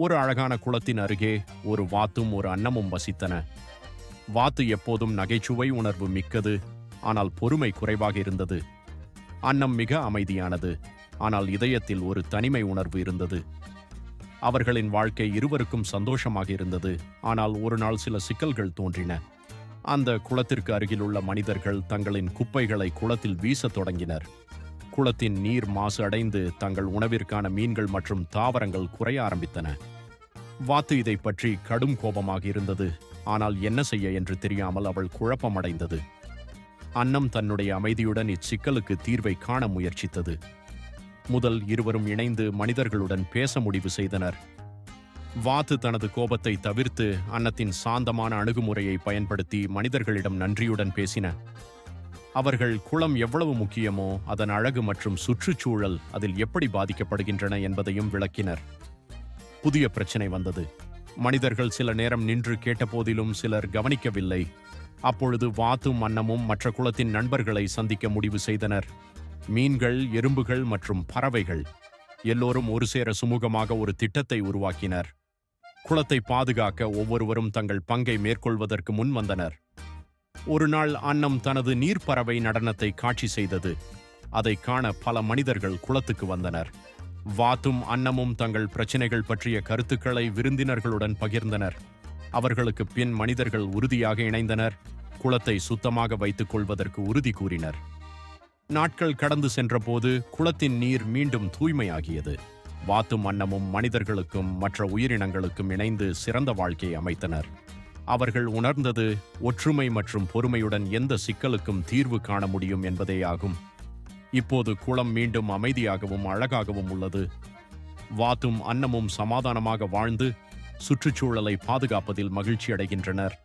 ஒரு அழகான குளத்தின் அருகே ஒரு வாத்தும் ஒரு அன்னமும் வசித்தன. வாத்து எப்போதும் நகைச்சுவை உணர்வு மிக்கது, ஆனால் பொறுமை குறைவாக இருந்தது. அன்னம் மிக அமைதியானது, ஆனால் இதயத்தில் ஒரு தனிமை உணர்வு இருந்தது. அவர்களின் வாழ்க்கை இருவருக்கும் சந்தோஷமாக இருந்தது. ஆனால் ஒரு நாள் சில சிக்கல்கள் தோன்றின. அந்த குளத்திற்கு அருகிலுள்ள மனிதர்கள் தங்களின் குப்பைகளை குளத்தில் வீசத் தொடங்கினர். குளத்தின் நீர் மாசு அடைந்து தங்கள் உணவிற்கான மீன்கள் மற்றும் தாவரங்கள் குறைய ஆரம்பித்தன. வாத்து இதை பற்றி கடும் கோபமாக இருந்தது. ஆனால் என்ன செய்ய என்று தெரியாமல் அவள் குழப்பமடைந்தது. அன்னம் தன்னுடைய அமைதியுடன் இச்சிக்கலுக்கு தீர்வை காண முயற்சித்தது. முதல் இருவரும் இணைந்து மனிதர்களுடன் பேச முடிவு செய்தனர். வாத்து தனது கோபத்தை தவிர்த்து அன்னத்தின் சாந்தமான அணுகுமுறையை பயன்படுத்தி மனிதர்களிடம் நன்றியுடன் பேசின. அவர்கள் குளம் எவ்வளவு முக்கியமோ அதன் அழகு மற்றும் சுற்றுச்சூழல் அதில் எப்படி பாதிக்கப்படுகின்றன என்பதையும் விளக்கினர். புதிய பிரச்சனை வந்தது. மனிதர்கள் சில நேரம் நின்று கேட்டபோதிலும் சிலர் கவனிக்கவில்லை. அப்பொழுது வாத்தும் அன்னமும் மற்ற குளத்தின் நண்பர்களை சந்திக்க முடிவு செய்தனர். மீன்கள், எறும்புகள் மற்றும் பறவைகள் எல்லோரும் ஒரு சேர சுமூகமாக ஒரு திட்டத்தை உருவாக்கினர். குளத்தை பாதுகாக்க ஒவ்வொருவரும் தங்கள் பங்கை மேற்கொள்வதற்கு முன் வந்தனர். ஒரு நாள் அன்னம் தனது நீர்ப்பறவை நடனத்தை காட்சி செய்தது. அதை காண பல மனிதர்கள் குளத்துக்கு வந்தனர். வாத்தும் அன்னமும் தங்கள் பிரச்சினைகள் பற்றிய கருத்துக்களை விருந்தினர்களுடன் பகிர்ந்தனர். அவர்களுக்கு பின் மனிதர்கள் உறுதியாக இணைந்தனர். குளத்தை சுத்தமாக வைத்துக் கொள்வதற்கு உறுதி கூறினர். நாட்கள் கடந்து சென்றபோது குளத்தின் நீர் மீண்டும் தூய்மையாகியது. வாத்தும் அன்னமும் மனிதர்களுக்கும் மற்ற உயிரினங்களுக்கும் இணைந்து சிறந்த வாழ்க்கையை அமைத்தனர். அவர்கள் உணர்ந்தது ஒற்றுமை மற்றும் பொறுமையுடன் எந்த சிக்கலுக்கும் தீர்வு காண முடியும் என்பதேயாகும். இப்போது குளம் மீண்டும் அமைதியாகவும் அழகாகவும் உள்ளது. வாத்தும் அன்னமும் சமாதானமாக வாழ்ந்து சுற்றுச்சூழலை பாதுகாப்பதில் மகிழ்ச்சி அடைகின்றனர்.